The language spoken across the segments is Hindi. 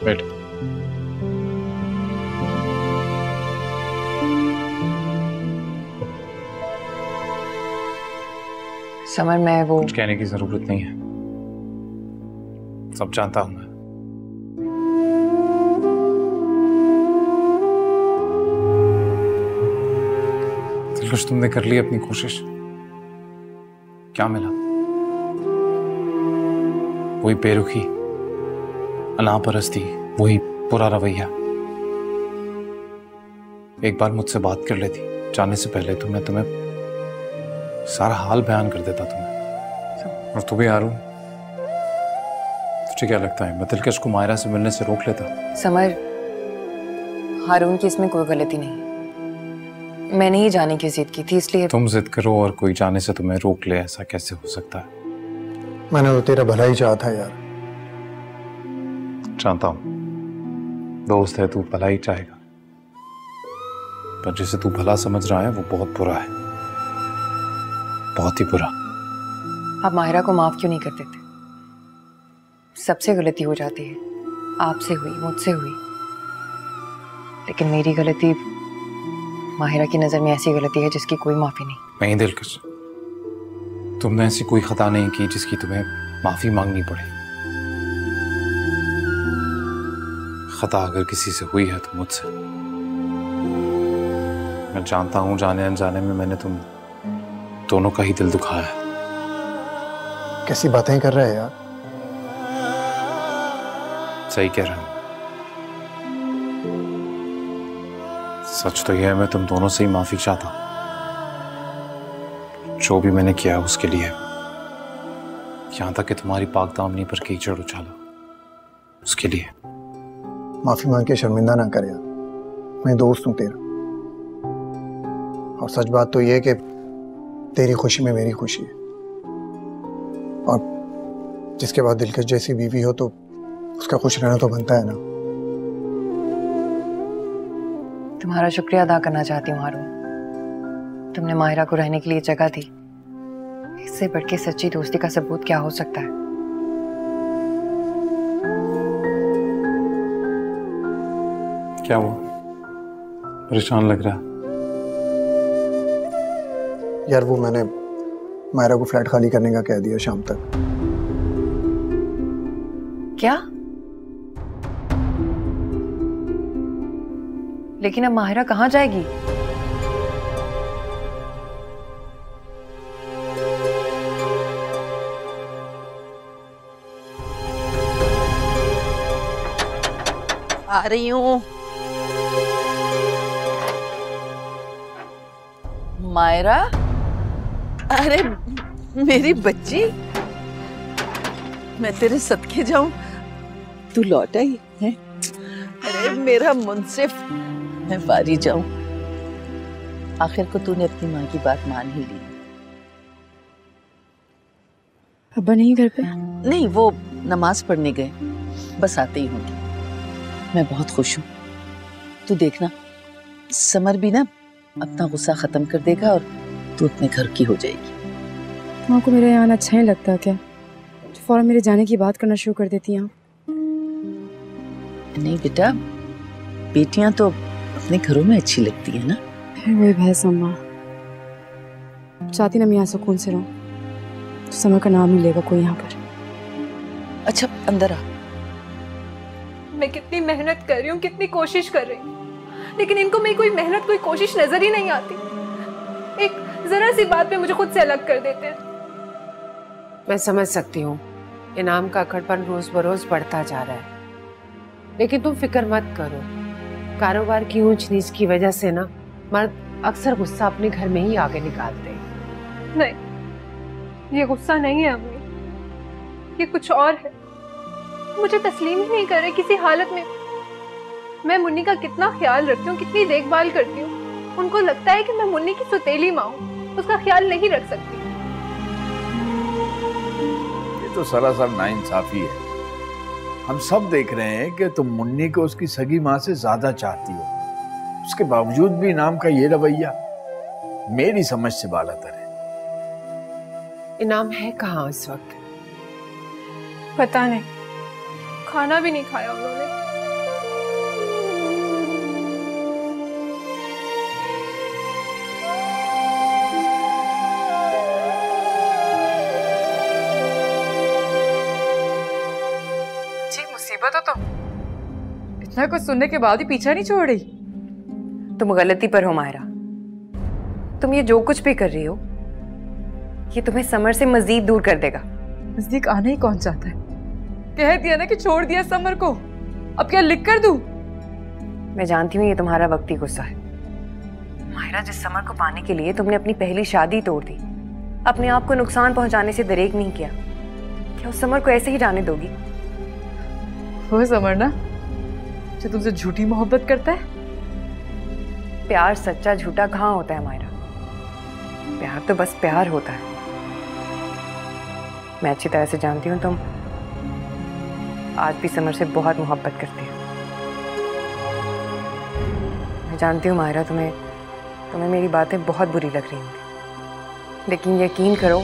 बैठ। समर, मैं वो कुछ कहने की जरूरत नहीं है, सब जानता हूं मैं। दिलकश, तुमने कर ली अपनी कोशिश, क्या मिला? वही बेरुखी, अनापरस्ती, वही बुरा रवैया। एक बार मुझसे बात कर लेती जाने से पहले, तो मैं तुम्हें सारा हाल बयान कर देता तुम्हें। और तू भी आरू, तुझे क्या लगता है मैं दिलकश को मायरा से मिलने से रोक लेता? समर, हारून की इसमें कोई गलती नहीं, मैंने ही जाने की जिद की थी, इसलिए। तुम जिद करो और कोई जाने से तुम्हें रोक ले, ऐसा कैसे हो सकता है? मैंने तो तेरा भला ही चाहा था यार। जानता हूं, दोस्त है तू, भला ही चाहेगा, पर जिसे तू भला समझ रहा है वो बहुत बुरा है, बहुत ही बुरा। आप माहिरा को माफ क्यों नहीं कर देते? सबसे गलती हो जाती है, आपसे हुई, मुझसे हुई, लेकिन मेरी गलती माहिरा की नजर में ऐसी गलती है जिसकी कोई माफी नहीं। दिलकश, तुमने ऐसी कोई खता नहीं की जिसकी तुम्हें माफी मांगनी पड़े। खता अगर किसी से हुई है तो मुझसे। मैं जानता हूं जाने अनजाने में मैंने तुम दोनों का ही दिल दुखाया है। कैसी बातें कर रहे हैं यार? सही कह रहा हूं, सच तो यह है मैं तुम दोनों से ही माफी चाहता हूं, जो भी मैंने किया उसके लिए, यहां तक कि तुम्हारी पाक दामनी पर कीचड़ उछाला उसके लिए। माफी मांग के शर्मिंदा ना कर यार, मैं दोस्त हूं तेरा। और सच बात तो ये कि तेरी खुशी में मेरी खुशी है, और जिसके बाद दिलकश जैसी बीवी हो तो उसका खुश रहना तो बनता है ना। तुम्हारा शुक्रिया अदा करना चाहती हूँ हारून, तुमने माहिरा को रहने के लिए जगह दी। इससे बढ़ के सच्ची दोस्ती का सबूत क्या हो सकता है? क्या हुआ, परेशान लग रहा? यार वो मैंने मायरा को फ्लैट खाली करने का कह दिया शाम तक। क्या? लेकिन अब माहिरा कहाँ जाएगी? आ रही हूँ। मायरा, अरे मेरी बच्ची, मैं तेरे सदके जाऊं, तू लौट आई है? अरे मेरा मुंसिफ, मैं बारी जाऊं। आखिर को तूने अपनी माँ की बात मान ही ली। अब्बा नहीं घर पे? नहीं, वो नमाज पढ़ने गए, बस आते ही होंगे। मैं बहुत खुश हूँ। तू देखना, समर भी ना अपना गुस्सा खत्म कर देगा और तू अपने घर की हो जाएगी। माँ को मेरा यहाँ अच्छा नहीं लगता क्या? फौरन मेरे जाने की बात करना शुरू कर देती हैं। नहीं बेटा, बेटियां तो अपने घरों में अच्छी लगती है ना। वही बहस अम्मा, चाहती ना मैं यहाँ सुकून से रहूं, तो समय का नाम नहीं लेगा कोई यहाँ पर। अच्छा अंदर आ। मैं कितनी मेहनत कर रही हूँ, कितनी कोशिश कर रही हूँ, लेकिन इनको मेरी कोई मेहनत, कोई कोशिश नजर ही नहीं आती। एक जरा सी बात पे मुझे खुद से अलग कर देते हैं। मैं समझ सकती हूँ, इनाम का अकड़पन रोज बरोज बढ़ता जा रहा है, लेकिन तुम फिक्र मत करो। कारोबार की ऊंच नीच की वजह से ना मर्द अक्सर गुस्सा अपने घर में ही आगे निकालते हैं। नहीं, ये गुस्सा नहीं है अम्मी, ये कुछ और है। मुझे तस्लीम ही नहीं कर रहे किसी हालत में। मैं मुन्नी का कितना ख्याल रखती हूँ, कितनी देखभाल करती हूँ, उनको लगता है कि मैं मुन्नी की सौतेली माँ हूँ, उसका ख्याल नहीं रख सकती। ये तो सरासर नाइंसाफी है। हम सब देख रहे हैं कि तुम मुन्नी को उसकी सगी माँ से ज्यादा चाहती हो, उसके बावजूद भी इनाम का ये रवैया मेरी समझ से बालातर है। इनाम है कहाँ इस वक्त? पता नहीं, खाना भी नहीं खाया उन्होंने। मुसीबत हो तो इतना कुछ सुनने के बाद ही पीछा नहीं छोड़ रही। तुम गलती पर हो मायरा। तुम ये जो कुछ भी कर रही हो ये तुम्हें समर से मजीद दूर कर देगा। नजदीक आना ही कौन चाहता है? कह दिया ना कि छोड़ दिया समर को, अब क्या लिख कर दूं? मैं जानती हूँ ये तुम्हारा वक्ती गुस्सा है मायरा। जिस समर को पाने के लिए तुमने अपनी पहली शादी तोड़ दी, अपने आप को नुकसान पहुंचाने से दरेक नहीं किया, क्या उस समर को ऐसे ही जाने दोगी? वो समर ना जो तुमसे झूठी मोहब्बत करता है। प्यार सच्चा झूठा कहाँ होता है मायरा? प्यार तो बस प्यार होता है। मैं अच्छी तरह से जानती हूँ तुम आज भी समर से बहुत मोहब्बत करती हो। मैं जानती हूँ मायरा तुम्हें मेरी बातें बहुत बुरी लग रही होंगी, लेकिन यकीन करो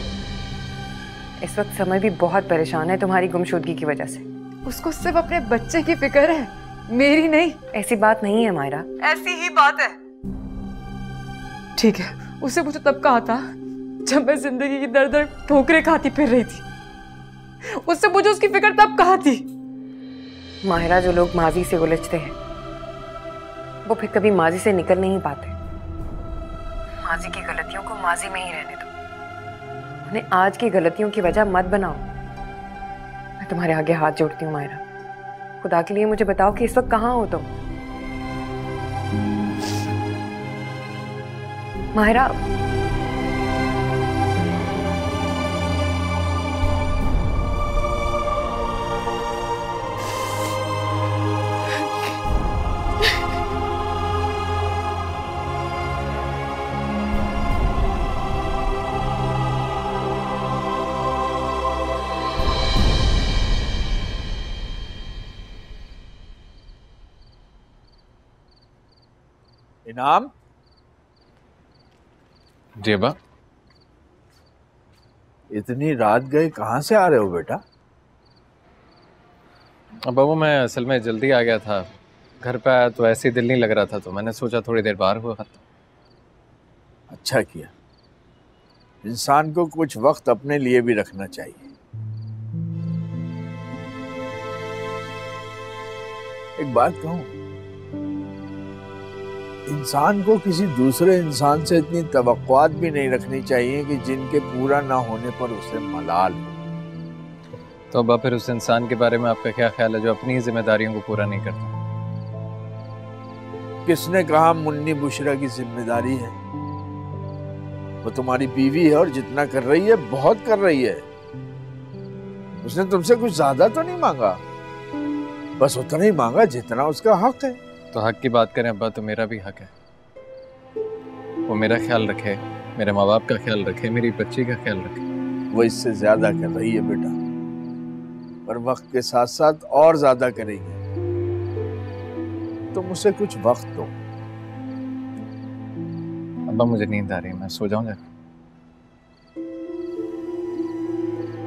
इस वक्त समर भी बहुत परेशान है तुम्हारी गुमशुदगी की वजह से। उसको सिर्फ अपने बच्चे की फिक्र है, मेरी नहीं। ऐसी बात नहीं है मायरा। ऐसी ही बात है। ठीक है, उसे मुझे तब कहा था जब मैं जिंदगी की दर दर ठोकरें खाती फिर रही थी। उससे मुझे उसकी फिक्र तब कहा थी। माहिरा, जो लोग माजी से उलझते हैं वो फिर कभी माजी से निकल नहीं पाते। माजी की गलतियों को माजी में ही रहने दो, उन्हें आज की गलतियों की वजह मत बनाओ। मैं तुम्हारे आगे हाथ जोड़ती हूँ माहिरा, खुदा के लिए मुझे बताओ कि इस वक्त कहाँ हो तुम? माहिरा, इनाम। जी अब्बा। इतनी रात गए कहाँ से आ रहे हो बेटा? अब्बा वो मैं असल में जल्दी आ गया था, घर पे आया तो ऐसे ही दिल नहीं लग रहा था, तो मैंने सोचा थोड़ी देर बाहर हुआ। अच्छा किया, इंसान को कुछ वक्त अपने लिए भी रखना चाहिए। एक बात कहूं, इंसान को किसी दूसरे इंसान से इतनी तवक्कुआत भी नहीं रखनी चाहिए कि जिनके पूरा ना होने पर उसे मलाल हो। तो अब्बा फिर उस इंसान के बारे में आपका क्या ख्याल है जो अपनी जिम्मेदारियों को पूरा नहीं करता? किसने कहा मुन्नी बुशरा की जिम्मेदारी है? वो तुम्हारी बीवी है और जितना कर रही है बहुत कर रही है। उसने तुमसे कुछ ज्यादा तो नहीं मांगा, बस उतना ही मांगा जितना उसका हक है। तो हक की बात करें अब्बा, तो मेरा भी हक है। वो मेरा ख्याल रखे, मेरे माँ बाप का ख्याल रखे, मेरी बच्ची का ख्याल रखे। वो इससे ज्यादा कर रही है बेटा, पर वक्त के साथ साथ और ज्यादा करेगी। तुम उसे कुछ वक्त दो। अब्बा मुझे नींद आ रही है, मैं सो जाऊं जाके?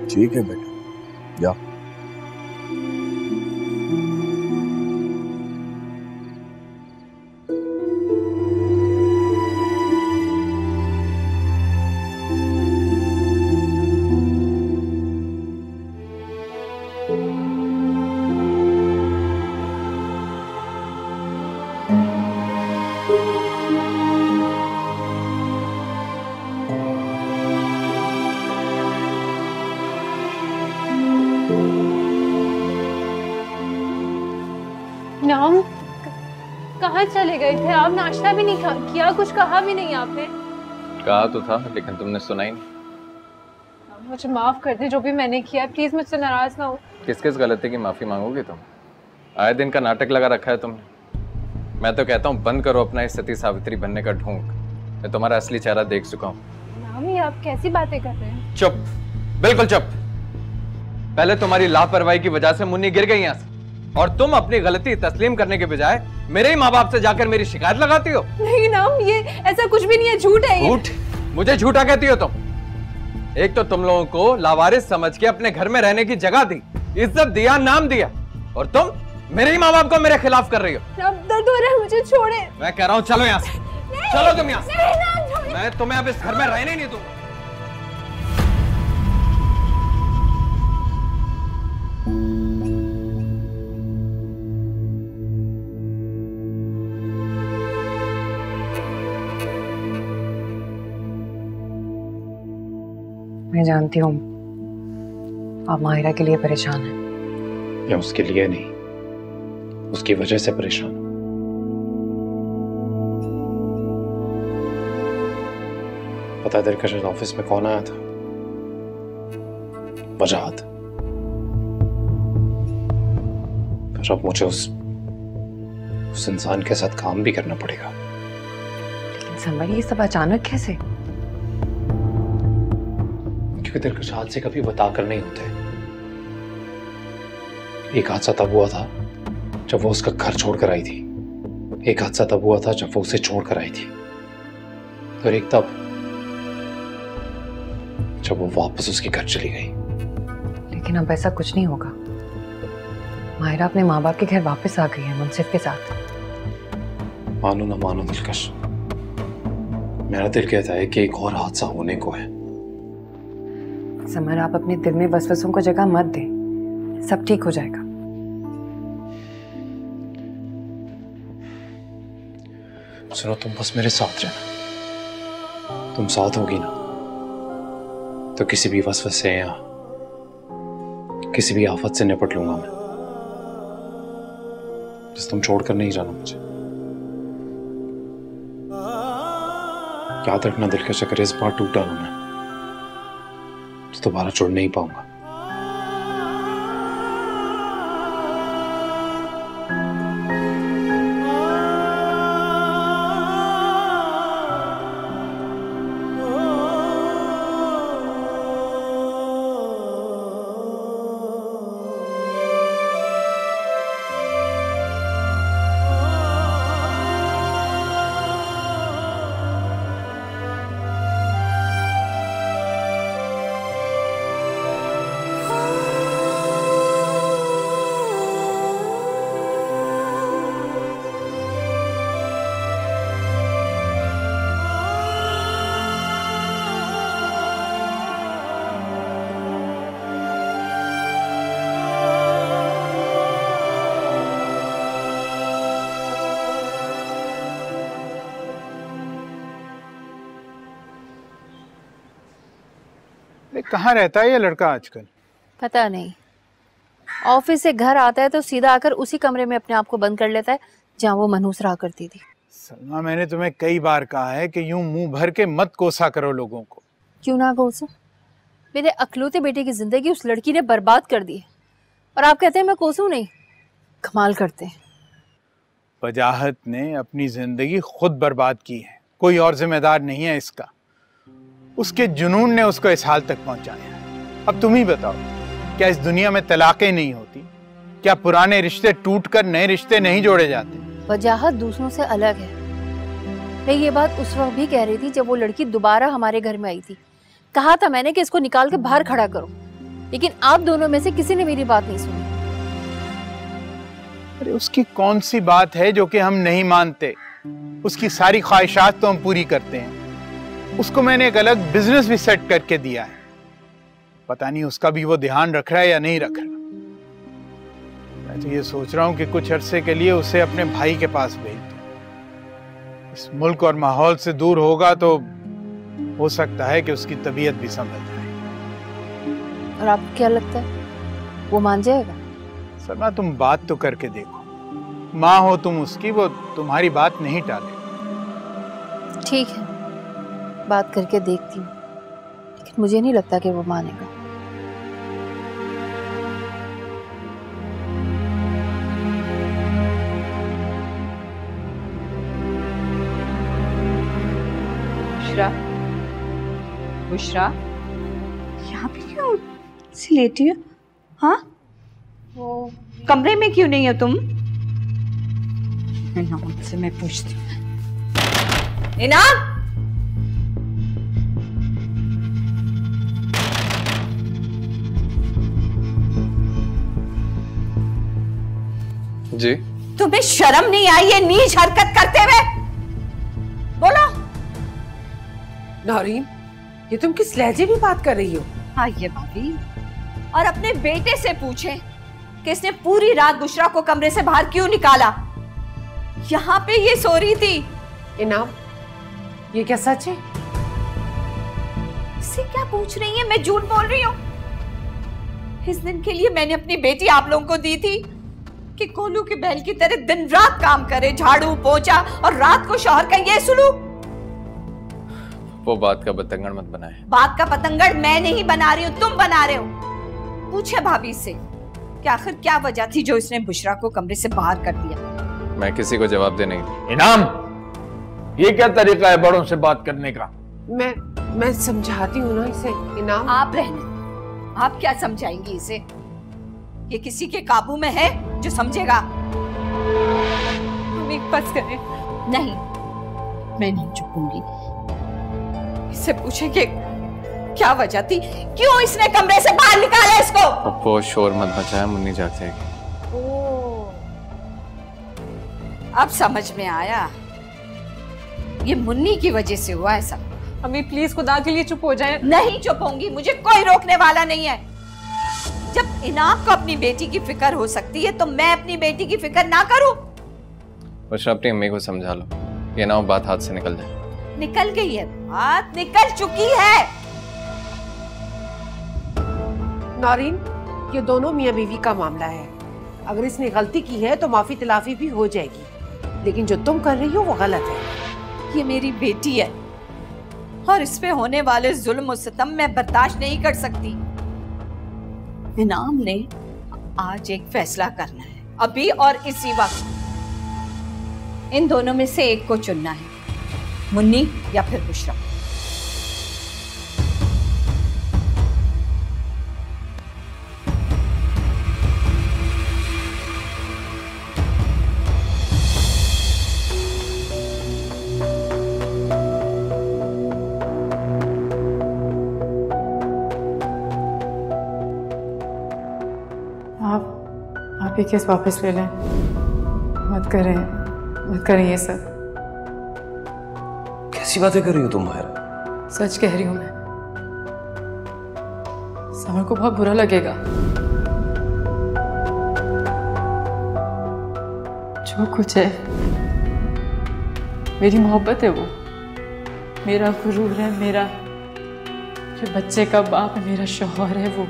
ठीक है बेटा, जाओ। नाम, कहाँ चले गए थे आप? नाश्ता भी नहीं किया, कुछ कहा भी नहीं आपने। कहा तो था लेकिन तुमने सुना ही नहीं। मुझे माफ कर दे जो भी मैंने किया, प्लीज मुझसे नाराज ना हो। किस किस गलती की माफी मांगोगी तुम? आए दिन का नाटक लगा रखा है तुमने। मैं तो कहता हूँ बंद करो अपना इस सती सावित्री बनने का ढोंग। मैं तुम्हारा असली चेहरा देख चुका हूँ। नाम, ये आप कैसी बातें कर रहे हैं? चुप, बिल्कुल चुप। पहले तुम्हारी लापरवाही की वजह से मुन्नी गिर गई यहाँ से, और तुम अपनी गलती तस्लीम करने के बजाय मेरे ही माँ बाप से जाकर मेरी शिकायत लगाती हो। नहीं नाम, ये ऐसा कुछ भी नहीं है, झूठ है ये। झूठ? मुझे झूठा कहती हो तुम? एक तो तुम लोगों को लावारिस समझ के अपने घर में रहने की जगह दी, इज्जत दिया, नाम दिया, और तुम मेरे ही माँ बाप को मेरे खिलाफ कर रही हो। दर्द हो रहा है, मुझे छोड़े। मैं कह रहा हूँ चलो यहाँ से, चलो तुम यहाँ से। मैं तुम्हें अब इस घर में रहने नहीं दूंगा। मैं जानती हूँ आप माहिरा के लिए परेशान हैं। मैं उसके लिए नहीं, उसकी वजह से परेशान हूं। पता है तेरे कल ऑफिस में कौन आया था? वजाहत। पर अब मुझे उस इंसान के साथ काम भी करना पड़ेगा। लेकिन समर, ये सब अचानक कैसे? क्योंकि तेरे कुछ हादसे कभी बताकर नहीं होते। एक हादसा तब हुआ था जब वो उसका घर छोड़कर आई थी, एक हादसा तब हुआ था जब वो उसे छोड़कर आई थी, और एक तब जब वो वापस उसके घर चली गई। लेकिन अब ऐसा कुछ नहीं होगा। माहिरा अपने माँ बाप के घर वापस आ गई है मुनसिफ के साथ। मानो ना मानो दिलकश, मेरा दिल कहता है कि एक और हादसा होने को है। समर, आप अपने दिल में वसवसों को जगह मत दें, सब ठीक हो जाएगा। सुनो, तुम बस मेरे साथ रहना। तुम साथ होगी ना तो किसी भी वसवसे या किसी भी आफत से निपट लूंगा मैं। बस तुम छोड़कर नहीं जाना मुझे। याद रखना दिलकश, अगर इस बार टूटा ना मैं तो दोबारा जुड़ नहीं पाऊंगा। कहाँ रहता है ये लड़का आजकल? पता नहीं, ऑफिस से घर आता है तो सीधा आकर उसी कमरे में अपने आप को बंद कर लेता है जहाँ वो मनहूस रहा करती थी। सलमा, मैंने तुम्हें कई बार कहा है कि यूं मुंह भर के मत कोसा करो लोगों को। क्यों ना कोसो? मेरे अकलौते बेटे की जिंदगी उस लड़की ने बर्बाद कर दी है और आप कहते हैं मैं कोसूं नहीं? कमाल करते हैं। वजाहत ने अपनी जिंदगी खुद बर्बाद की है, कोई और जिम्मेदार नहीं है इसका। उसके जुनून ने उसको इस हाल तक पहुंचाया। अब तुम ही बताओ, क्या इस दुनिया में तलाकें नहीं होती? क्या पुराने रिश्ते टूटकर नए रिश्ते नहीं जोड़े जाते? वजाहत दूसरों से अलग है। मैं ये बात उस वक्त भी कह रही थी जब वो लड़की दोबारा हमारे घर में आई थी। कहा था मैंने कि इसको निकाल के बाहर खड़ा करो, लेकिन आप दोनों में से किसी ने मेरी बात नहीं सुनी। अरे उसकी कौन सी बात है जो कि हम नहीं मानते? उसकी सारी ख्वाहिशात तो हम पूरी करते हैं। उसको मैंने एक अलग बिजनेस भी सेट करके दिया है। पता नहीं उसका भी वो ध्यान रख रहा है या नहीं रख रहा। मैं तो ये सोच रहा हूं कि कुछ अरसे के लिए उसे अपने भाई के पास भेज दूं। इस मुल्क और माहौल से दूर होगा तो हो सकता है कि उसकी तबीयत भी संभल जाए। और आपको क्या लगता है वो मान जाएगा? सलमा, तुम बात तो करके देखो। माँ हो तुम उसकी, वो तुम्हारी बात नहीं टाले। ठीक है, बात करके देखती हूँ, लेकिन मुझे नहीं लगता कि वो मानेगा। बुशरा, बुशरा, यहाँ पे क्यों लेटी हो? हाँ, वो कमरे में क्यों नहीं हो तुम? इनाम से मैं पूछती हूँ। इनाम, जी? तुम्हें शर्म नहीं आई ये नीच हरकत करते हुए? बोलो। नौरीन, ये तुम किस लहजे में बात कर रही हो? हाँ ये भाभी, और अपने बेटे से पूछे कि इसने पूरी रात बुशरा को कमरे से बाहर क्यों निकाला? यहाँ पे ये सो रही थी। इनाम, ये क्या सच है? मुझसे क्या पूछ रही है? मैं झूठ बोल रही हूँ? इस दिन के लिए मैंने अपनी बेटी आप लोगों को दी थी कि कोलू के बैल की तरह दिन रात काम करे, झाड़ू पोछा, और रात को शौहर का ये सुलूक। वो बात का बतंगड़ मत बनाए। बात का पतंगड़ मैं नहीं बना रही हूँ, तुम बना रहे हो। पूछे भाभी से कि आखिर क्या वजह थी जो इसने बुशरा को कमरे से बाहर कर दिया। मैं किसी को जवाब दे नहीं। इनाम, ये क्या तरीका है बड़ों से बात करने का? मैं समझाती हूँ ना इसे। इनाम, आप रहने, आप क्या समझाएंगी इसे? ये किसी के काबू में है जो समझेगा? हम एक बस करें। नहीं, मैं नहीं चुपूंगी। इससे पूछे कि क्या वजह थी, क्यों इसने कमरे से बाहर निकाला इसको? पप्पू शोर मत मचाया, मुन्नी जाग जाएगी। अब समझ में आया, ये मुन्नी की वजह से हुआ है सब। अम्मी प्लीज खुदा के लिए चुप हो जाएं। नहीं चुप होंगी, मुझे कोई रोकने वाला नहीं है। जब इनाम को अपनी बेटी की फिक्र हो सकती है तो मैं अपनी बेटी की फिक्र ना करूं? बस अपनी अम्मी को समझा लो, ये ना बात हाथ से निकल जाए। निकल गई है बात, निकल चुकी है। नौरीन, ये दोनों मियां बीवी का मामला है। अगर इसने गलती की है तो माफी तिलाफी भी हो जाएगी, लेकिन जो तुम कर रही हो वो गलत है। ये मेरी बेटी है और इस पे होने वाले जुल्म और सितम मैं बर्दाश्त नहीं कर सकती। इनाम ने आज एक फैसला करना है, अभी और इसी वक्त। इन दोनों में से एक को चुनना है, मुन्नी या फिर बुशरा। आप ये केस वापस ले लें। मत करें ये सब। कैसी बातें कर रही हो तुम माहिरा? सच कह रही हूं मैं। समर को बहुत बुरा लगेगा। जो कुछ है मेरी मोहब्बत है, वो मेरा गुरूर है, मेरा जो बच्चे का बाप है, मेरा शौहर है वो।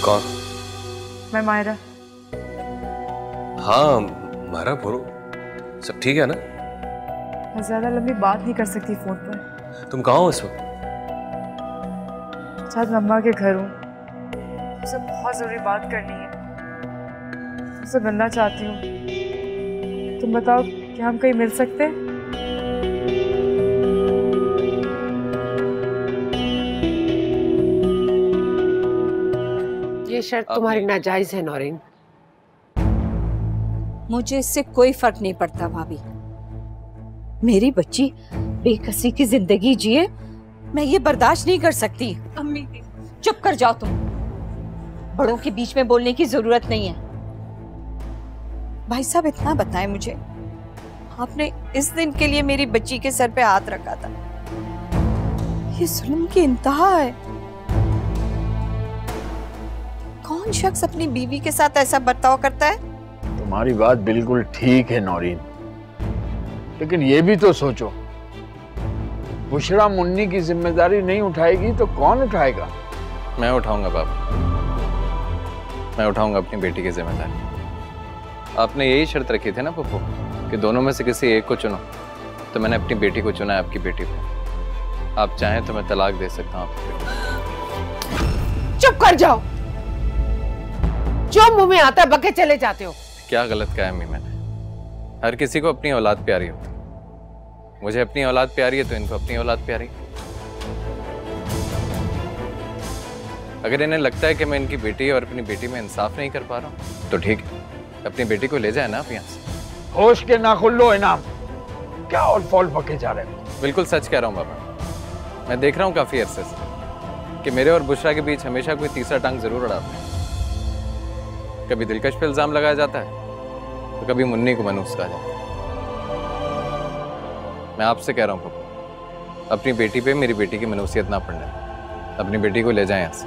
कौन? मैं मायरा। हाँ मायरा, बोलो, सब ठीक है ना? मैं ज्यादा लंबी बात नहीं कर सकती फोन पर। तुम कहाँ हो इस वक्त? शायद मम्मा के घर हूँ। मुझसे बहुत जरूरी बात करनी है, तुमसे मिलना चाहती हूँ। तुम बताओ कि हम कहीं मिल सकते हैं? ये शर्त तुम्हारी नाजायज है नौरीन। मुझे इससे कोई फर्क नहीं पड़ता भाभी। मेरी बच्ची बेकसी की जिंदगी जिए, मैं ये बर्दाश्त नहीं कर सकती। अम्मी चुप कर जाओ तुम, बड़ों के बीच में बोलने की जरूरत नहीं है। भाई साहब इतना बताएं मुझे, आपने इस दिन के लिए मेरी बच्ची के सर पे हाथ रखा था, ये जुल्म की इंतहा है। कौन शख्स अपनी बीवी के साथ ऐसा बर्ताव करता है? तुम्हारी बात बिल्कुल ठीक है नौरीन, लेकिन ये भी तो सोचो, बुशरा मुन्नी की जिम्मेदारी नहीं उठाएगी तो कौन उठाएगा? मैं उठाऊंगा बाबा, मैं उठाऊंगा अपनी बेटी की जिम्मेदारी। आपने यही शर्त रखी थी ना पप्पू कि दोनों में से किसी एक को चुनो, तो मैंने अपनी बेटी को चुना है, आपकी बेटी को। आप चाहें तो मैं तलाक दे सकता हूँ आपकी बेटी। चुप कर जाओ, जो मुंह में आता है बके चले जाते हो। क्या गलत कहा अम्मी मैंने? हर किसी को अपनी औलाद प्यारी होती, मुझे अपनी औलाद प्यारी है तो इनको अपनी औलाद प्यारी। अगर इन्हें लगता है कि मैं इनकी बेटी और अपनी बेटी में इंसाफ नहीं कर पा रहा हूँ तो ठीक है, अपनी बेटी को ले जाए ना आप यहाँ से। होश के नाखुन लो इनाम, क्या और फॉल पके जा रहे हो? बिल्कुल सच कह रहा हूँ बाबा, मैं देख रहा हूँ काफी अरसे से कि मेरे और बुशरा के बीच हमेशा कोई तीसरा टांग जरूर अड़ाता है। कभी दिलकश पे इल्जाम लगाया जाता है तो कभी मुन्नी को मनूस कहा जाता है। मैं आपसे कह रहा हूँ पप्पू, अपनी बेटी पे मेरी बेटी की मनूसियत ना पड़ने, अपनी बेटी को ले जाएं यहाँ से।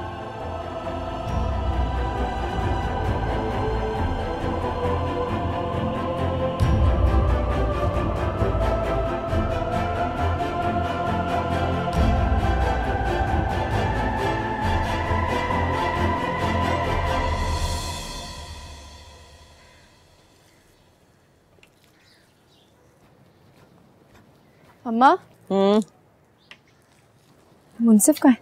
अम्मा मुंसिफ कहाँ है?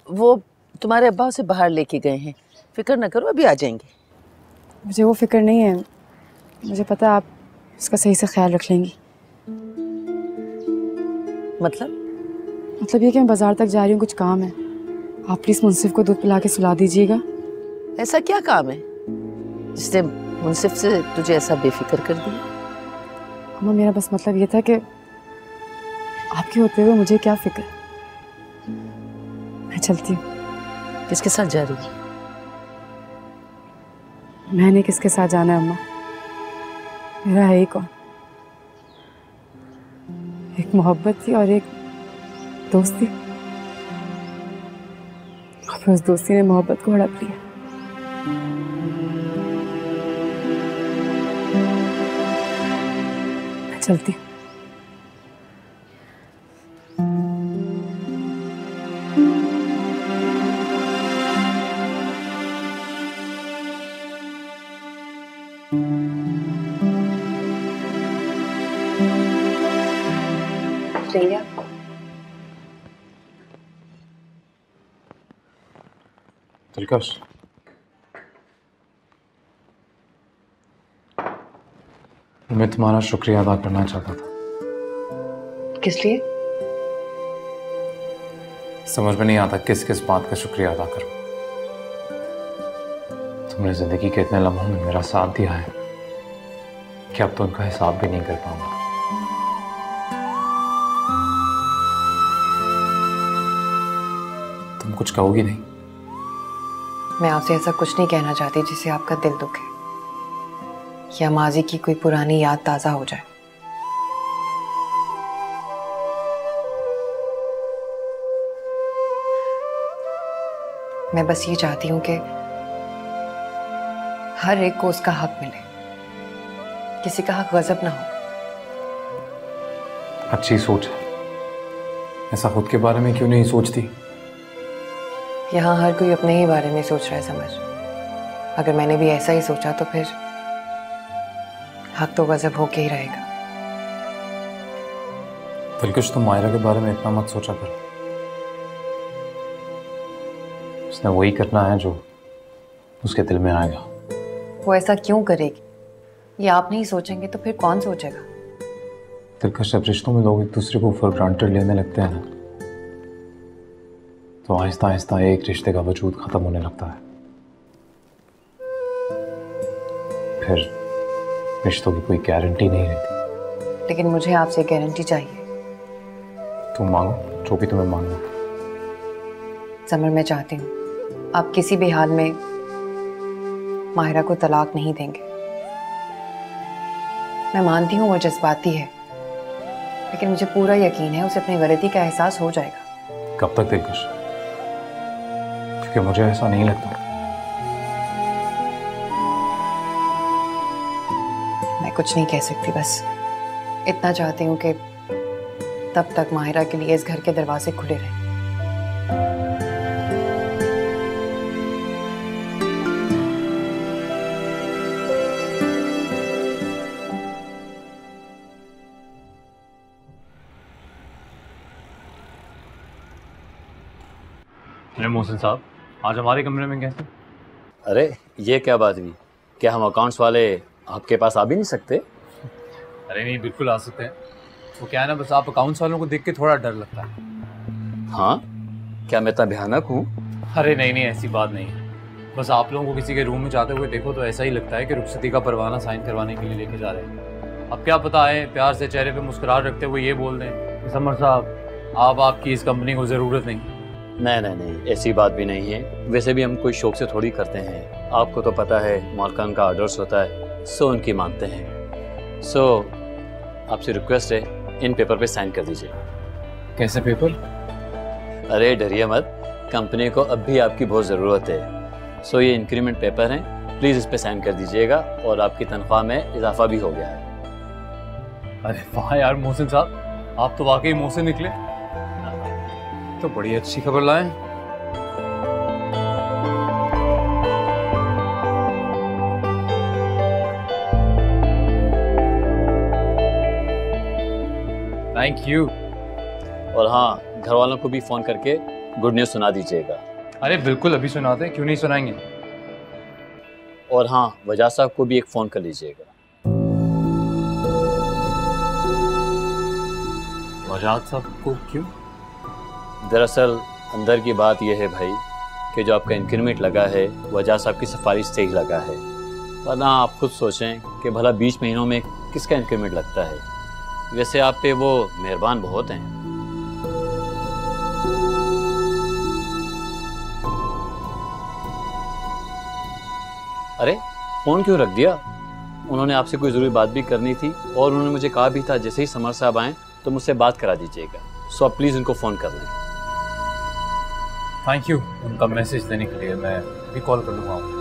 वो तुम्हारे अब्बा उसे बाहर लेके गए हैं, फिक्र न करो, अभी आ जाएंगे। मुझे वो फिक्र नहीं है, मुझे पता है आप उसका सही से ख्याल रख लेंगी। मतलब ये कि मैं बाजार तक जा रही हूँ, कुछ काम है, आप प्लीज मुंसिफ को दूध पिला के सुला दीजिएगा। ऐसा क्या काम है जिसने मुंसिफ से तुझे ऐसा बेफिक्र कर दिया? अम्मा मेरा बस मतलब ये था कि आपके होते हुए मुझे क्या फिक्र। मैं चलती हूँ। किसके साथ जा रही है? मैंने किसके साथ जाना है अम्मा, मेरा है ही कौन। एक मोहब्बत थी और एक दोस्ती, और फिर उस दोस्ती ने मोहब्बत को हड़प लिया। मैं चलती हूँ। दिलकश, मैं तुम्हारा शुक्रिया अदा करना चाहता था। किस लिए? समझ में नहीं आता किस किस बात का शुक्रिया अदा करूं। तुमने जिंदगी के इतने लम्हों में मेरा साथ दिया है कि अब तो उनका हिसाब भी नहीं कर पाऊंगा। तुम कुछ कहोगी नहीं? मैं आपसे ऐसा कुछ नहीं कहना चाहती जिससे आपका दिल दुखे या माजी की कोई पुरानी याद ताजा हो जाए। मैं बस ये चाहती हूं कि हर एक को उसका हक मिले, किसी का हक गजब ना हो। अच्छी सोच है, ऐसा खुद के बारे में क्यों नहीं सोचती? यहाँ हर कोई अपने ही बारे में सोच रहा है समझ। अगर मैंने भी ऐसा ही सोचा तो फिर हक तो गजब होके ही रहेगा। दिलकश, तुम मायरा के बारे में इतना मत सोचा करो। उसने वही करना है जो उसके दिल में आएगा। वो ऐसा क्यों करेगी? ये आप नहीं सोचेंगे तो फिर कौन सोचेगा? दिलकश, जब रिश्तों में लोग एक दूसरे को फॉर ग्रांटेड लेने लगते हैं ना, तो आहिस्ता आहिस्ता एक रिश्ते का वजूद खत्म होने लगता है। फिर रिश्तों की कोई गारंटी नहीं रहती। लेकिन मुझे आपसे गारंटी चाहिए। तुम मांगो जो भी तुम्हें मांगना। समर, मैं चाहती हूँ आप किसी भी हाल में माहिरा को तलाक नहीं देंगे। मैं मानती हूँ वो जज्बाती है, लेकिन मुझे पूरा यकीन है उसे अपनी गलती का एहसास हो जाएगा। कब तक दिलकश? क्योंकि मुझे ऐसा नहीं लगता। मैं कुछ नहीं कह सकती, बस इतना चाहती हूँ कि तब तक माहिरा के लिए इस घर के दरवाजे खुले रहें। मोहसिन साहब, आज हमारे कमरे में कैसे? अरे ये क्या बात हुई? क्या हम अकाउंट्स वाले आपके पास आ भी नहीं सकते? अरे नहीं, बिल्कुल आ सकते हैं। वो क्या है ना, बस आप अकाउंट्स वालों को देख के थोड़ा डर लगता है। हाँ, क्या मैं इतना भयानक हूँ? अरे नहीं नहीं, ऐसी बात नहीं है। बस आप लोगों को किसी के रूम में जाते हुए देखो तो ऐसा ही लगता है कि रुखसती का परवाना साइन करवाने के लिए लेके जा रहे हैं। अब क्या पता है, प्यार से चेहरे पे मुस्कुराहट रखते हुए ये बोल दें कि समर साहब आपकी इस कंपनी को ज़रूरत नहीं। नहीं नहीं नहीं, ऐसी बात भी नहीं है। वैसे भी हम कोई शौक से थोड़ी करते हैं। आपको तो पता है मालकान का ऑर्डर्स होता है, सो उनकी मानते हैं। सो आपसे रिक्वेस्ट है, इन पेपर पे साइन कर दीजिए। कैसे पेपर? अरे डरिए मत, कंपनी को अब भी आपकी बहुत ज़रूरत है। सो ये इंक्रीमेंट पेपर हैं, प्लीज़ इस पे साइन कर दीजिएगा और आपकी तनख्वाह में इजाफा भी हो गया है। अरे वाह यार मोहसिन साहब, आप तो वाकई मोहसिन निकले। तो बड़ी अच्छी खबर लाए। Thank you. और हाँ, घर वालों को भी फोन करके गुड न्यूज़ सुना दीजिएगा। अरे बिल्कुल, अभी सुनाते हैं, क्यों नहीं सुनाएंगे। और हाँ, वजह साहब को भी एक फ़ोन कर लीजिएगा। वजाहत साहब को क्यों? दरअसल अंदर की बात यह है भाई कि जो आपका इंक्रीमेंट लगा है वजह साहब की सिफारिश से ही लगा है, वरना आप खुद सोचें कि भला 20 महीनों में किसका इंक्रीमेंट लगता है। वैसे आप पे वो मेहरबान बहुत हैं। अरे फ़ोन क्यों रख दिया? उन्होंने आपसे कोई ज़रूरी बात भी करनी थी और उन्होंने मुझे कहा भी था जैसे ही समर साहब आएँ तो मुझसे बात करा दीजिएगा। सो आप प्लीज़ उनको फ़ोन कर लें। थैंक यू उनका मैसेज देने के लिए, मैं भी कॉल कर लूँगा।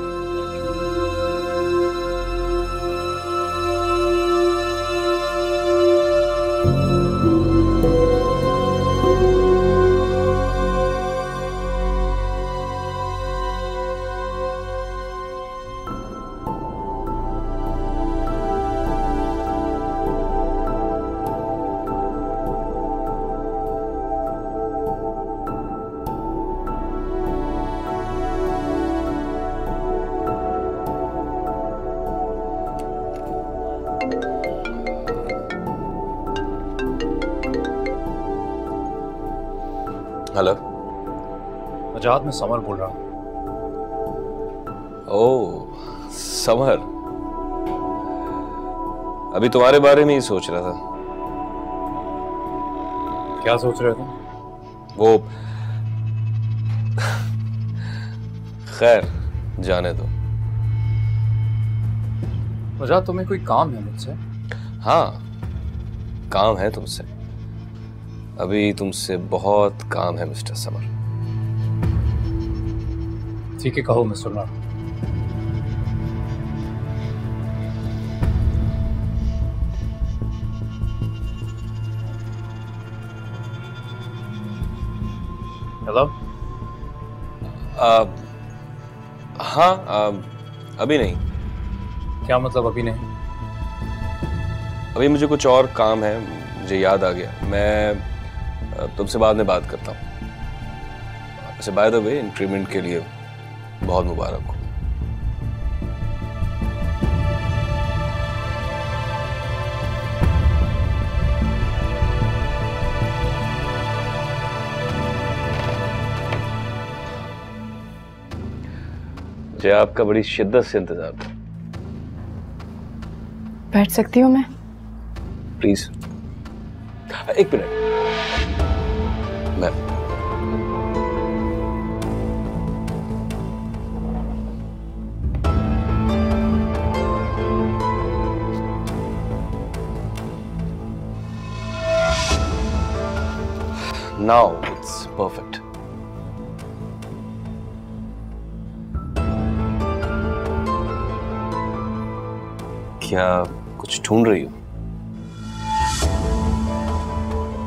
हेलो वजाहत, मैं समर बोल रहा हूँ। ओह समर, अभी तुम्हारे बारे में ही सोच रहा था। क्या सोच रहे थे? वो खैर जाने दो। वजाहत, तुम्हें कोई काम है मुझसे? हाँ काम है तुमसे, अभी तुमसे बहुत काम है मिस्टर समर। ठीक है, कहो, मैं सुन रहा हूं। हेलो। हाँ अभी नहीं। क्या मतलब अभी नहीं? अभी मुझे कुछ और काम है, मुझे याद आ गया, मैं तुमसे बाद में बात करता हूँ। वैसे बाय द वे इंक्रीमेंट के लिए बहुत मुबारक हो। मुझे आपका बड़ी शिद्दत से इंतजार था। बैठ सकती हूँ मैं? प्लीज एक मिनट। मैं Now it's perfect. क्या कुछ ढूंढ रही हो?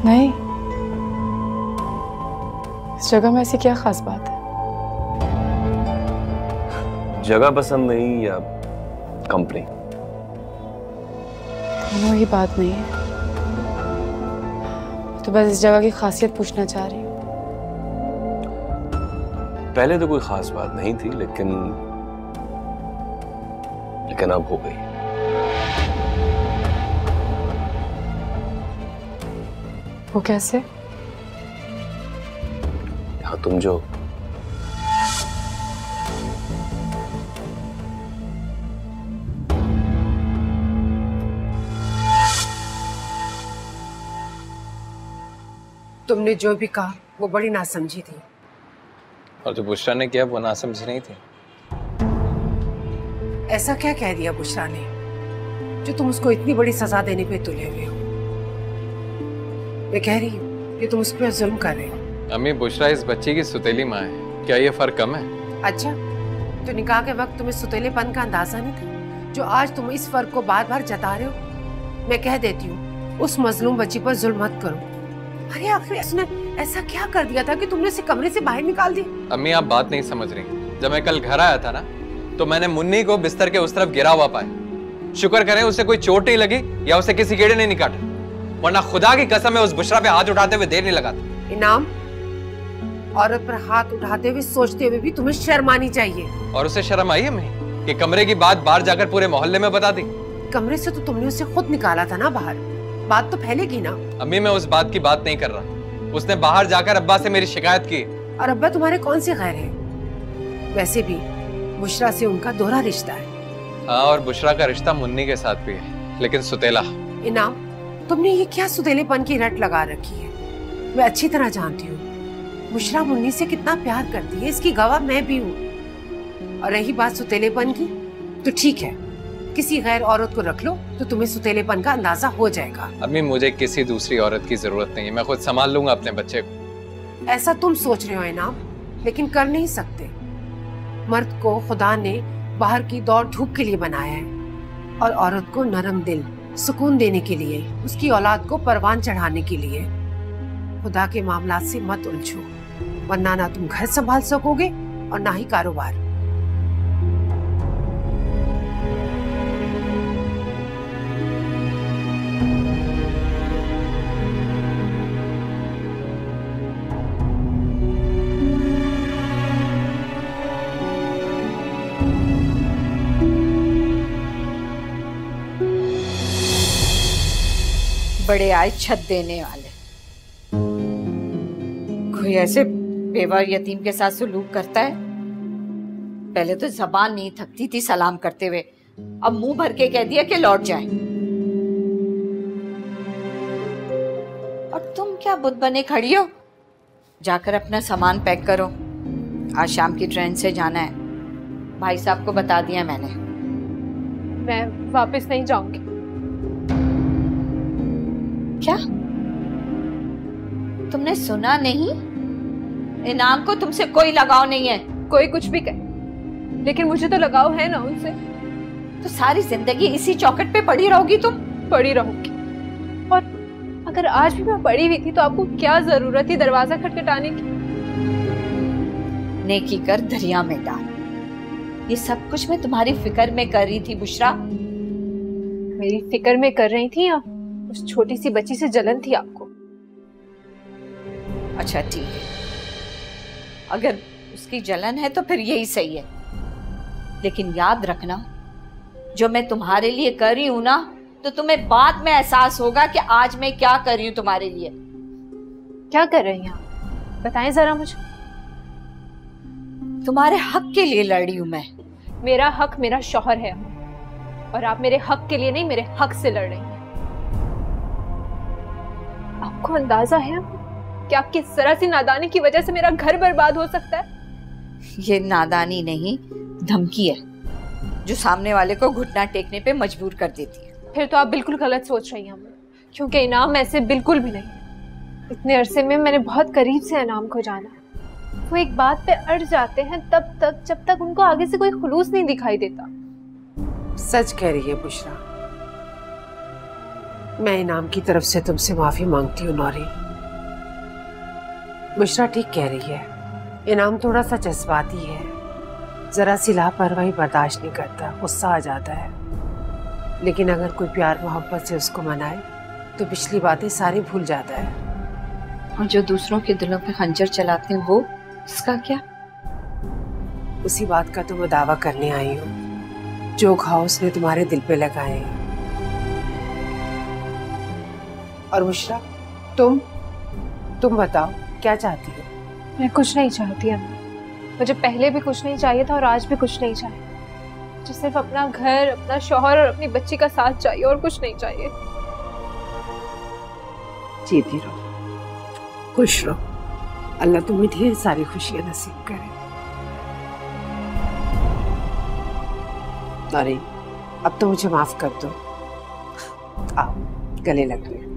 नहीं, इस जगह में ऐसी क्या खास बात है? जगह पसंद नहीं या कंपनी? दोनों ही बात नहीं है, तो बस इस जगह की खासियत पूछना चाह रही हूँ। पहले तो कोई खास बात नहीं थी, लेकिन अब हो गई। वो कैसे? हाँ तुम जो तुमने जो भी कहा वो बड़ी नासमझी थी। और जो बुशरा ने किया वो नासमझी नहीं थी। ऐसा क्या कह दिया बुशरा ने जो तुम उसको इतनी बड़ी सजा देने पे तुले हुए हो? मैं कह रही हूँ कि तुम उस पर जुल्म कर रहे हो। अम्मी, बुशरा इस बच्ची की सुतेली माँ है, क्या ये फर्क कम है? अच्छा, तो निकाह के वक्त तुम्हें सुतेलेपन का अंदाजा नहीं था जो आज तुम इस फर्क को बार बार जता रहे हो? मैं कह देती हूँ उस मजलूम बच्ची पर जुल्म मत करो। अरे आखिर उसने ऐसा क्या कर दिया था कि तुमने उसे कमरे से बाहर निकाल दी? अम्मी, आप बात नहीं समझ रही। जब मैं कल घर आया था ना, तो मैंने मुन्नी को बिस्तर के उस तरफ गिरा हुआ पाया। शुक्र करें उसे कोई चोट नहीं लगी या उसे किसी कीड़े ने नहीं काटा। वरना खुदा की कसम है उस बुशरा पे हाथ उठाते हुए देर नहीं लगाता। इनाम, औरत पर हाथ उठाते हुए सोचते हुए भी तुम्हें शर्म आनी चाहिए। और उसे शर्म आई है कि कमरे की बात बाहर जाकर पूरे मोहल्ले में बता दी। कमरे से तो तुमने उसे खुद निकाला था ना बाहर, बात तो फैलेगी ना। अम्मी मैं उस बात की बात नहीं कर रहा, उसने बाहर जाकर अब्बा से मेरी शिकायत की। और अब्बा तुम्हारे कौन से गैर हैं? वैसे भी बुशरा से उनका दोहरा रिश्ता है। हाँ, और बुशरा का रिश्ता मुन्नी के साथ भी है, लेकिन सुतेला। इनाम, तुमने ये क्या सुतेलेपन की रट लगा रखी है? मैं अच्छी तरह जानती हूँ बुशरा मुन्नी से कितना प्यार करती है, इसकी गवाह मैं भी हूँ। और रही बात सुतेलेपन की, तो ठीक है, किसी गैर औरत को रख लो तो तुम्हें सुतेलेपन का अंदाजा हो जाएगा। अम्मी मुझे किसी दूसरी औरत की जरूरत नहीं है, मैं खुद संभाल लूंगा अपने बच्चे को। ऐसा तुम सोच रहे हो इनाम, लेकिन कर नहीं सकते। मर्द को खुदा ने बाहर की दौड़ धूप के लिए बनाया है और औरत को नरम दिल, सुकून देने के लिए, उसकी औलाद को परवान चढ़ाने के लिए। खुदा के मामलात से मत उलझो, वरना ना तुम घर संभाल सकोगे और ना ही कारोबार। बड़े आए छत देने वाले। कोई ऐसे बेवा यतीम के साथ सलूक करता है? पहले तो जबान नहीं थकती थी सलाम करते हुए, अब मुंह भर के कह दिया कि लौट जाए। और तुम क्या बुत बने खड़ी हो? जाकर अपना सामान पैक करो, आज शाम की ट्रेन से जाना है। भाई साहब को बता दिया मैंने। मैं वापस नहीं जाऊंगी। क्या तुमने सुना नहीं? इनाम को तुमसे कोई लगाव नहीं है। कोई कुछ भी कहे, लेकिन मुझे तो लगाव है ना उनसे। तो सारी जिंदगी इसी चौखट पे पड़ी रहोगी तुम? पड़ी रहूंगी। और अगर आज भी मैं पड़ी हुई थी तो आपको क्या जरूरत थी दरवाजा खटखटाने की? नेकी कर दरिया में डाल। ये सब कुछ मैं तुम्हारी फिक्र में कर रही थी बुशरा। मेरी फिक्र में कर रही थी या उस छोटी सी बच्ची से जलन थी आपको? अच्छा ठीक है, अगर उसकी जलन है तो फिर यही सही है, लेकिन याद रखना जो मैं तुम्हारे लिए कर रही हूं ना, तो तुम्हें बाद में एहसास होगा कि आज मैं क्या कर रही हूं तुम्हारे लिए। क्या कर रही हैं आप? बताएं जरा मुझे। तुम्हारे हक के लिए लड़ रही हूं मैं। मेरा हक मेरा शौहर है और आप मेरे हक के लिए नहीं, मेरे हक से लड़ रही हैं। आपको अंदाजा है कि आपकी जरा सी नादानी की वजह से मेरा घर बर्बाद हो सकता है? ये नादानी नहीं, धमकी है जो सामने वाले को घुटना टेकने पे मजबूर कर देती है। फिर तो आप बिल्कुल गलत सोच रही हैं, क्योंकि इनाम ऐसे बिल्कुल भी नहीं। इतने अरसे में मैंने बहुत करीब से इनाम को जाना। वो एक बात पे अड़ जाते हैं तब तक जब तक उनको आगे से कोई खुलूस नहीं दिखाई देता। सच कह रही है बुशरा। मैं इनाम की तरफ से तुमसे माफी मांगती हूँ नौरी। बुशरा ठीक कह रही है, इनाम थोड़ा सा जज्बाती है, जरा सी लापरवाही बर्दाश्त नहीं करता, गुस्सा आ जाता है। लेकिन अगर कोई प्यार मोहब्बत से उसको मनाए तो पिछली बातें सारी भूल जाता है। और जो दूसरों के दिलों पे खंजर चलाते हैं वो, इसका क्या? उसी बात का तो मैं दावा करने आई हूँ जो घाव उसने तुम्हारे दिल पे लगाए हैं। और बुशरा, तुम बताओ क्या चाहती हो? मैं कुछ नहीं चाहती अम्मा। मुझे पहले भी कुछ नहीं चाहिए था और आज भी कुछ नहीं चाहिए। मुझे सिर्फ अपना घर, अपना शौहर और अपनी बच्ची का साथ चाहिए और कुछ नहीं चाहिए। जीती रहो, खुश रहो, अल्लाह तुम्हें ढेर सारी खुशियां नसीब करे। अरे अब तो मुझे माफ कर दो। आओ गले लग रहे।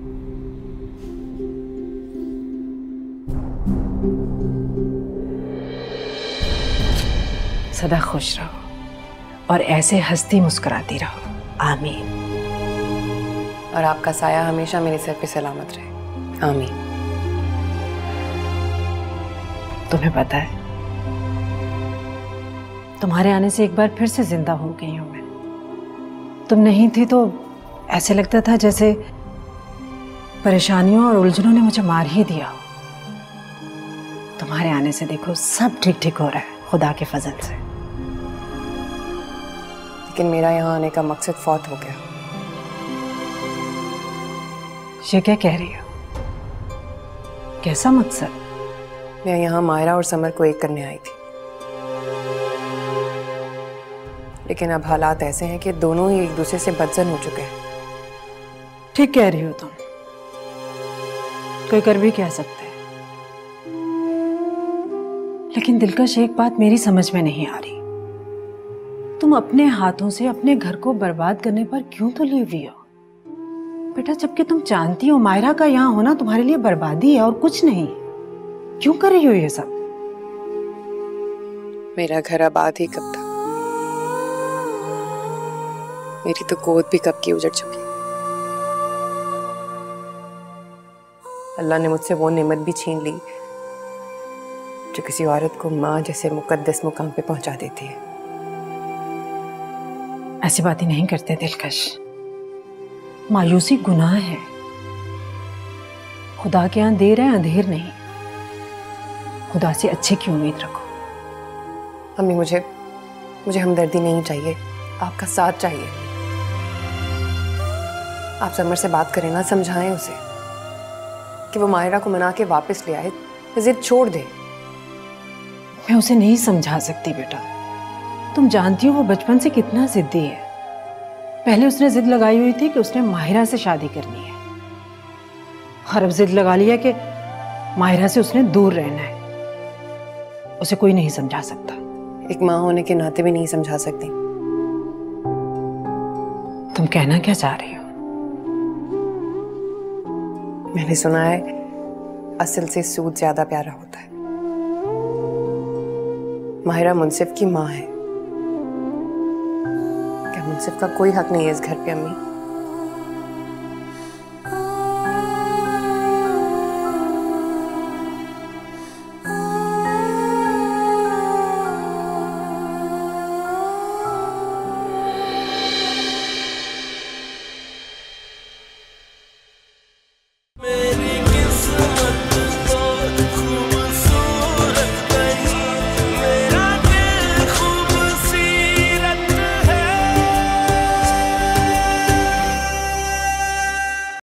सदा खुश रहो और ऐसे हंसती मुस्कुराती रहो। आमीन। और आपका साया हमेशा मेरे सर पे सलामत रहे। आमीन। तुम्हें पता है, तुम्हारे आने से एक बार फिर से जिंदा हो गई हूं मैं। तुम नहीं थी तो ऐसे लगता था जैसे परेशानियों और उलझनों ने मुझे मार ही दिया। तुम्हारे आने से देखो सब ठीक ठीक हो रहा है खुदा के फजल से। लेकिन मेरा यहाँ आने का मकसद फौत हो गया। ये क्या कह रही हो? कैसा मकसद? मैं यहाँ मायरा और समर को एक करने आई थी, लेकिन अब हालात ऐसे हैं कि दोनों ही एक दूसरे से बदजन हो चुके हैं। ठीक कह रही हो तुम, कोई कर भी कह सकते हैं। लेकिन दिलकश एक बात मेरी समझ में नहीं आ रही, तुम अपने हाथों से अपने घर को बर्बाद करने पर क्यों तुली हुई हो बेटा? जबकि तुम जानती हो मायरा का यहाँ होना तुम्हारे लिए बर्बादी है और कुछ नहीं। क्यों कर रही हो ये सब? मेरा घर आबाद ही कब था, मेरी तो गोद भी कब की उजड़ चुकी। अल्लाह ने मुझसे वो नेमत भी छीन ली जो किसी औरत को माँ जैसे मुकद्दस मुकाम पे पहुंचा देती है। ऐसी बातें नहीं करते दिलकश, मायूसी गुनाह है। खुदा के यहाँ देर है अंधेर नहीं। खुदा से अच्छे की उम्मीद रखो। अम्मी मुझे हमदर्दी नहीं चाहिए, आपका साथ चाहिए। आप समर से बात करें ना, समझाएं उसे कि वो मायरा को मना के वापस ले आए, जिद छोड़ दे। मैं उसे नहीं समझा सकती बेटा, तुम जानती हो वो बचपन से कितना जिद्दी है। पहले उसने जिद लगाई हुई थी कि उसने माहिरा से शादी करनी है, और अब जिद लगा लिया कि माहिरा से उसने दूर रहना है। उसे कोई नहीं समझा सकता। एक माँ होने के नाते भी नहीं समझा सकती। तुम कहना क्या चाह रही हो? मैंने सुना है असल से सूद ज्यादा प्यारा होता है। माहिरा मुनसिफ की माँ है, क्या मुनसिफ का कोई हक नहीं है इस घर पे अम्मी?